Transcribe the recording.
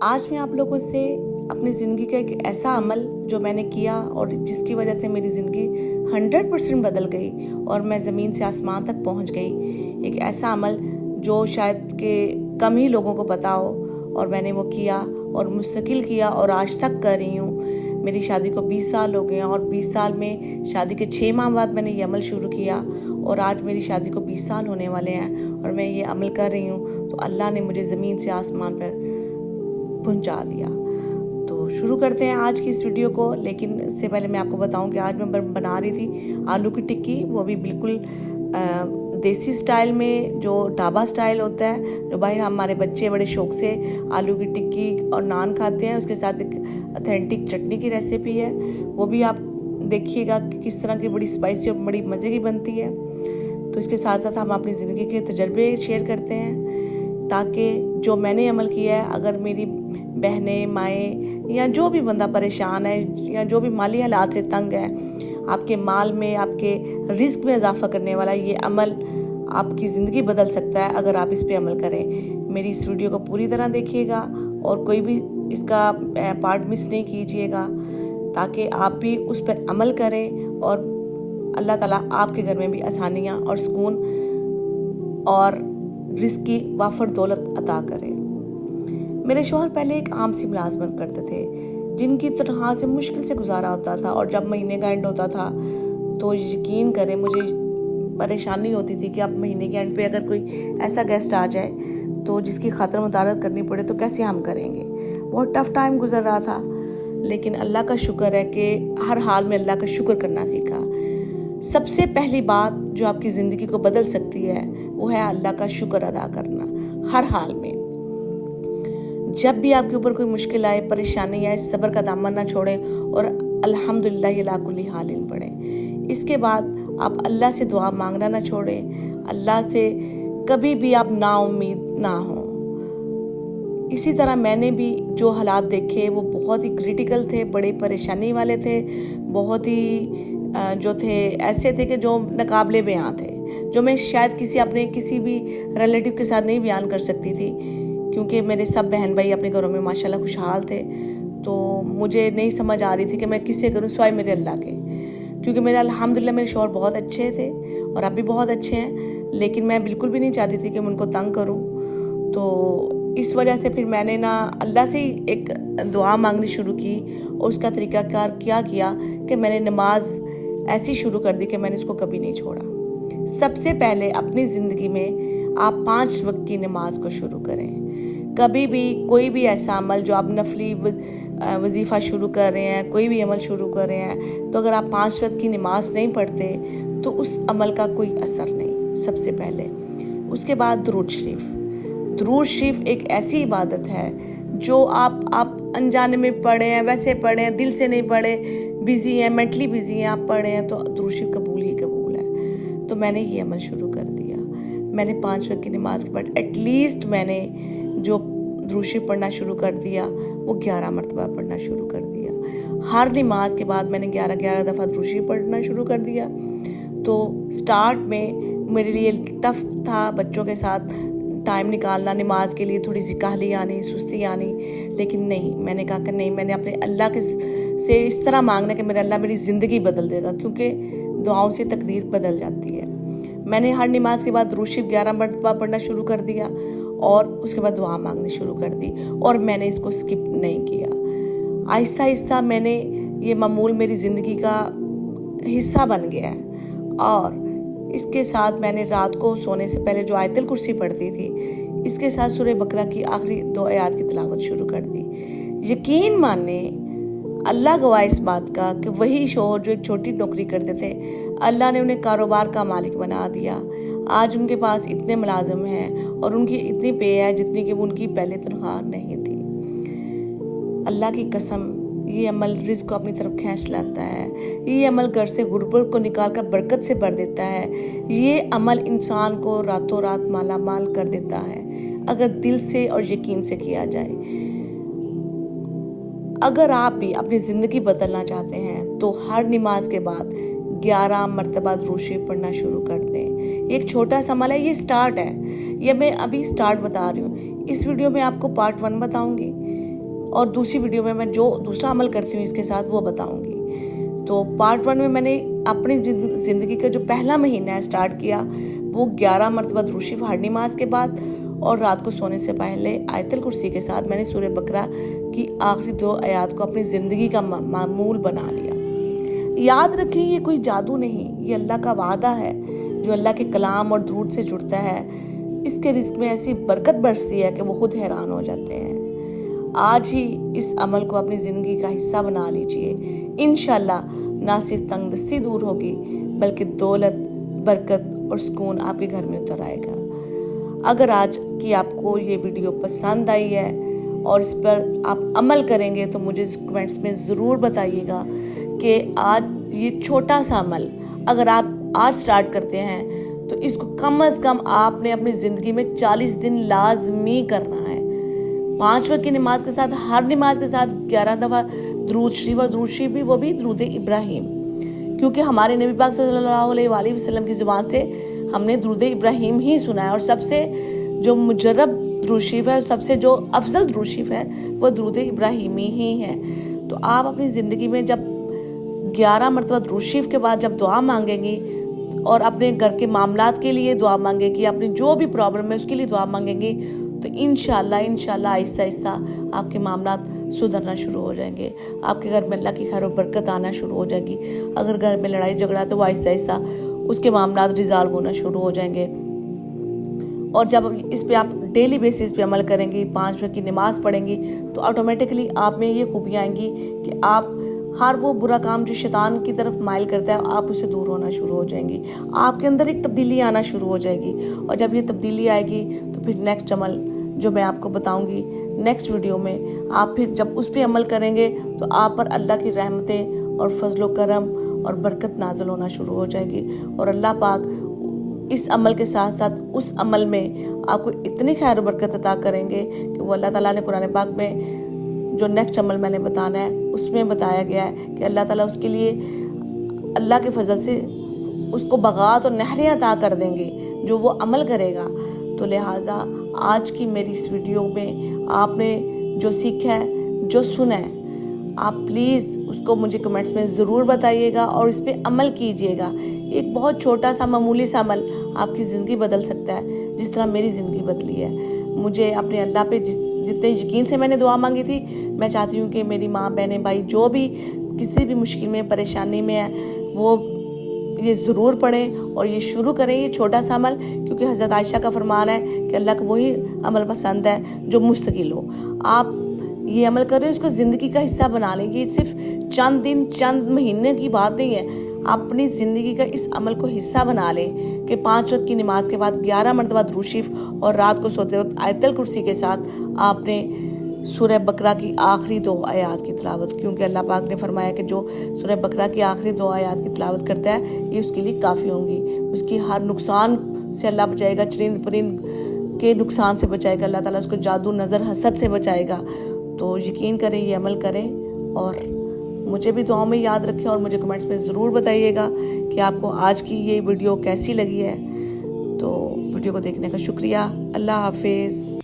آج میں آپ لوگوں سے اپنی زندگی کا ایک ایسا عمل جو میں نے کیا اور جس کی وجہ سے میری زندگی 100% بدل گئی اور میں زمین سے آسمان تک پہنچ گئی، ایک ایسا عمل جو شاید کہ کم ہی لوگوں کو پتا ہو، اور میں نے وہ کیا اور مستقل کیا اور آج تک کر رہی ہوں۔ میری شادی کو 20 سال ہو گئے ہیں اور 20 سال میں شادی کے 6 ماہ بعد میں نے یہ عمل شروع کیا اور آج میری شادی کو 20 سال ہونے والے ہیں اور میں یہ عمل کر رہی ہوں۔ تو اللہ نے مجھے زمین سے آسمان پر پہنچا دیا۔ تو شروع کرتے ہیں آج کی اس ویڈیو کو، لیکن اس سے پہلے میں آپ کو بتاؤں کہ آج میں بنا رہی تھی آلو کی ٹکی، وہ بھی بالکل دیسی سٹائل میں، جو ڈھابا سٹائل ہوتا ہے، جو بھائی ہمارے بچے بڑے شوق سے آلو کی ٹکی اور نان کھاتے ہیں۔ اس کے ساتھ ایک اتھینٹک چٹنی کی ریسیپی ہے، وہ بھی آپ دیکھیے گا کہ کس طرح کی بڑی اسپائسی اور بڑی مزے کی بنتی ہے۔ تو اس کے ساتھ ساتھ ہم اپنی زندگی کے تجربے شیئر کرتے ہیں، تاکہ جو میں نے عمل کیا ہے، اگر میری بہنیں، مائیں یا جو بھی بندہ پریشان ہے یا جو بھی مالی حالات سے تنگ ہے، آپ کے مال میں، آپ کے رزق میں اضافہ کرنے والا یہ عمل آپ کی زندگی بدل سکتا ہے اگر آپ اس پہ عمل کریں۔ میری اس ویڈیو کو پوری طرح دیکھیے گا اور کوئی بھی اس کا پارٹ مس نہیں کیجیے گا، تاکہ آپ بھی اس پر عمل کریں اور اللہ تعالیٰ آپ کے گھر میں بھی آسانیاں اور سکون اور رزق کی وافر دولت عطا کرے۔ میرے شوہر پہلے ایک عام سی ملازمت کرتے تھے، جن کی تنخواہ سے مشکل سے گزارا ہوتا تھا، اور جب مہینے کا اینڈ ہوتا تھا تو یقین کریں مجھے پریشانی ہوتی تھی کہ اب مہینے کے اینڈ پہ اگر کوئی ایسا گیسٹ آ جائے تو جس کی خاطر مدارت کرنی پڑے تو کیسے ہم کریں گے۔ بہت ٹف ٹائم گزر رہا تھا، لیکن اللہ کا شکر ہے کہ ہر حال میں اللہ کا شکر کرنا سیکھا۔ سب سے پہلی بات جو آپ کی زندگی کو بدل سکتی ہے وہ ہے اللہ کا شکر ادا کرنا ہر حال میں۔ جب بھی آپ کے اوپر کوئی مشکل آئے، پریشانی آئے، صبر کا دامن نہ چھوڑیں اور الحمدللہ الی کل حال پڑھیں۔ اس کے بعد آپ اللہ سے دعا مانگنا نہ چھوڑیں، اللہ سے کبھی بھی آپ نا امید نہ ہوں۔ اسی طرح میں نے بھی جو حالات دیکھے وہ بہت ہی کریٹیکل تھے، بڑے پریشانی والے تھے، بہت ہی جو تھے ایسے تھے کہ جو ناقابل بیان تھے، جو میں شاید کسی بھی ریلیٹیو کے ساتھ نہیں بیان کر سکتی تھی، کیونکہ میرے سب بہن بھائی اپنے گھروں میں ماشاءاللہ خوشحال تھے۔ تو مجھے نہیں سمجھ آ رہی تھی کہ میں کس سے کروں سوائے میرے اللہ کے، کیونکہ میرے الحمدللہ میرے شوہر بہت اچھے تھے اور اب بھی بہت اچھے ہیں، لیکن میں بالکل بھی نہیں چاہتی تھی کہ میں ان کو تنگ کروں۔ تو اس وجہ سے پھر میں نے اللہ سے ہی ایک دعا مانگنی شروع کی، اور اس کا طریقہ کار کیا کہ میں نے نماز ایسی شروع کر دی کہ میں نے اس کو کبھی نہیں چھوڑا۔ سب سے پہلے اپنی زندگی میں آپ 5 وقت کی نماز کو شروع کریں۔ کبھی بھی کوئی بھی ایسا عمل جو آپ نفلی وظیفہ شروع کر رہے ہیں، کوئی بھی عمل شروع کر رہے ہیں، تو اگر آپ 5 وقت کی نماز نہیں پڑھتے تو اس عمل کا کوئی اثر نہیں، سب سے پہلے۔ اس کے بعد درود شریف۔ درود شریف ایک ایسی عبادت ہے جو آپ انجانے میں پڑھیں ہیں، ویسے پڑھیں ہیں، دل سے نہیں پڑھیں، بزی ہیں، مینٹلی بزی ہیں، آپ پڑھیں ہیں تو درود شریف قبول ہی قبول ہے۔ تو میں نے یہ عمل شروع کر دیا۔ میں نے 5 وقت کی نماز کے بعد ایٹ لیسٹ میں نے جو درود شریف پڑھنا شروع کر دیا وہ 11 مرتبہ پڑھنا شروع کر دیا۔ ہر نماز کے بعد میں نے 11 دفعہ درود شریف پڑھنا شروع کر دیا۔ تو سٹارٹ میں میرے لیے ٹف تھا، بچوں کے ساتھ ٹائم نکالنا، نماز کے لیے تھوڑی سی کاہلی آنی، سستی آنی، لیکن نہیں، میں نے کہا کہ نہیں، میں نے اپنے اللہ سے اس طرح مانگنا کہ میرا اللہ میری زندگی بدل دے گا، کیونکہ دعاؤں سے تقدیر بدل جاتی ہے۔ میں نے ہر نماز کے بعد درود شریف 11 مرتبہ پڑھنا شروع کر دیا اور اس کے بعد دعا مانگنی شروع کر دی، اور میں نے اس کو سکپ نہیں کیا۔ آہستہ آہستہ میں نے یہ معمول میری زندگی کا حصہ بن گیا ہے، اور اس کے ساتھ میں نے رات کو سونے سے پہلے جو آیت الکرسی پڑھتی تھی، اس کے ساتھ سورہ بقرہ کی آخری 2 آیات کی تلاوت شروع کر دی۔ یقین ماننے، اللہ گواہ اس بات کا کہ وہی شوہر جو ایک چھوٹی نوکری کرتے تھے، اللہ نے انہیں کاروبار کا مالک بنا دیا۔ آج ان کے پاس اتنے ملازم ہیں اور ان کی اتنی پے ہے جتنی کہ ان کی پہلے تنخواہ نہیں تھی۔ اللہ کی قسم، یہ عمل رزق کو اپنی طرف کھینچ لاتا ہے، یہ عمل گھر سے غربت کو نکال کر برکت سے بھر دیتا ہے، یہ عمل انسان کو راتوں رات مالا مال کر دیتا ہے اگر دل سے اور یقین سے کیا جائے۔ اگر آپ بھی اپنی زندگی بدلنا چاہتے ہیں تو ہر نماز کے بعد 11 مرتبہ درود شریف پڑھنا شروع کر دیں۔ یہ ایک چھوٹا سا عمل ہے، یہ سٹارٹ ہے، یہ میں ابھی سٹارٹ بتا رہی ہوں۔ اس ویڈیو میں آپ کو پارٹ 1 بتاؤں گی، اور دوسری ویڈیو میں میں جو دوسرا عمل کرتی ہوں اس کے ساتھ وہ بتاؤں گی۔ تو پارٹ 1 میں میں نے اپنی زندگی کا جو پہلا مہینہ ہے سٹارٹ کیا، وہ 11 مرتبہ درود شریف ہر نماز کے بعد اور رات کو سونے سے پہلے آیت الکرسی کے ساتھ میں نے سورہ بقرہ کی آخری 2 آیات کو اپنی زندگی کا معمول بنا لیا۔ یاد رکھیں یہ کوئی جادو نہیں، یہ اللہ کا وعدہ ہے۔ جو اللہ کے کلام اور درود سے جڑتا ہے اس کے رزق میں ایسی برکت برستی ہے کہ وہ خود حیران ہو جاتے ہیں۔ آج ہی اس عمل کو اپنی زندگی کا حصہ بنا لیجئے، انشاءاللہ نہ صرف تنگ دستی دور ہوگی بلکہ دولت، برکت اور سکون آپ کے گھر میں اتر آئے گا۔ اگر آج کی آپ کو یہ ویڈیو پسند آئی ہے اور اس پر آپ عمل کریں گے تو مجھے کمنٹس میں ضرور بتائیے گا کہ آج یہ چھوٹا سا عمل اگر آپ آج سٹارٹ کرتے ہیں تو اس کو کم از کم آپ نے اپنی زندگی میں 40 دن لازمی کرنا ہے۔ 5 وقت کی نماز کے ساتھ، ہر نماز کے ساتھ 11 دفعہ درود شریف، اور درود شریف بھی وہ بھی درود ابراہیم، کیونکہ ہمارے نبی پاک صلی اللہ علیہ وآلہ وسلم کی زبان سے ہم نے درود ابراہیم ہی سنا ہے، اور سب سے جو مجرب درود شریف ہے، سب سے جو افضل درود شریف ہے وہ درود ابراہیمی ہی ہے۔ تو آپ اپنی زندگی میں جب 11 مرتبہ درود شریف کے بعد جب دعا مانگیں گی اور اپنے گھر کے معاملات کے لیے دعا مانگیں گی، اپنی جو بھی پرابلم ہے اس کے لیے دعا مانگیں گی، تو انشاءاللہ آہستہ آہستہ آپ کے معاملات سدھرنا شروع ہو جائیں گے۔ آپ کے گھر میں اللہ کی خیر و برکت آنا شروع ہو جائے گی۔ اگر گھر میں لڑائی جھگڑا تو وہ آہستہ آہستہ اس کے معاملات ریزالو ہونا شروع ہو جائیں گے۔ اور جب اس پہ آپ ڈیلی بیسس پہ عمل کریں گی، 5 وقت کی نماز پڑھیں گی، تو آٹومیٹکلی آپ میں یہ خوبیاں آئیں گی کہ آپ ہر وہ برا کام جو شیطان کی طرف مائل کرتا ہے آپ اسے دور ہونا شروع ہو جائیں گی۔ آپ کے اندر ایک تبدیلی آنا شروع ہو جائے گی، اور جب یہ تبدیلی آئے گی تو پھر نیکسٹ عمل جو میں آپ کو بتاؤں گی نیکسٹ ویڈیو میں، آپ پھر جب اس پہ عمل کریں گے تو آپ پر اللہ کی رحمتیں اور فضل و کرم اور برکت نازل ہونا شروع ہو جائے گی، اور اللہ پاک اس عمل کے ساتھ ساتھ اس عمل میں آپ کو اتنی خیر و برکت عطا کریں گے کہ وہ اللہ تعالیٰ نے قرآن پاک میں جو نیکسٹ عمل میں نے بتانا ہے اس میں بتایا گیا ہے کہ اللہ تعالیٰ اس کے لیے اللہ کے فضل سے اس کو باغات اور نہریں عطا کر دیں گے جو وہ عمل کرے گا۔ تو لہٰذا آج کی میری اس ویڈیو میں آپ نے جو سیکھا ہے، جو سنا ہے، آپ پلیز اس کو مجھے کمنٹس میں ضرور بتائیے گا اور اس پہ عمل کیجئے گا۔ ایک بہت چھوٹا سا معمولی سا عمل آپ کی زندگی بدل سکتا ہے، جس طرح میری زندگی بدلی ہے۔ مجھے اپنے اللہ پہ جتنے یقین سے میں نے دعا مانگی تھی، میں چاہتی ہوں کہ میری ماں، بہنیں، بھائی جو بھی کسی بھی مشکل میں، پریشانی میں ہے، وہ یہ ضرور پڑھیں اور یہ شروع کریں یہ چھوٹا سا عمل، کیونکہ حضرت عائشہ کا فرمان ہے کہ اللہ کو وہی عمل پسند ہے جو مستقل ہو۔ آپ یہ عمل کر رہے ہیں، اس کو زندگی کا حصہ بنا لیں۔ یہ صرف چند دن، چند مہینے کی بات نہیں ہے، اپنی زندگی کا اس عمل کو حصہ بنا لیں کہ 5 وقت کی نماز کے بعد 11 مرتبہ درود شریف اور رات کو سوتے وقت آیت الکرسی کے ساتھ آپ نے سورہ بقرہ کی آخری 2 آیات کی تلاوت، کیونکہ اللہ پاک نے فرمایا کہ جو سورہ بقرہ کی آخری 2 آیات کی تلاوت کرتا ہے یہ اس کے لیے کافی ہوں گی۔ اس کی ہر نقصان سے اللہ بچائے گا، چرند پرند کے نقصان سے بچائے گا، اللہ تعالیٰ اس کو جادو، نظر، حسد سے بچائے گا۔ تو یقین کریں، یہ عمل کریں اور مجھے بھی دعاؤں میں یاد رکھیں، اور مجھے کمنٹس میں ضرور بتائیے گا کہ آپ کو آج کی یہ ویڈیو کیسی لگی ہے۔ تو ویڈیو کو دیکھنے کا شکریہ۔ اللہ حافظ۔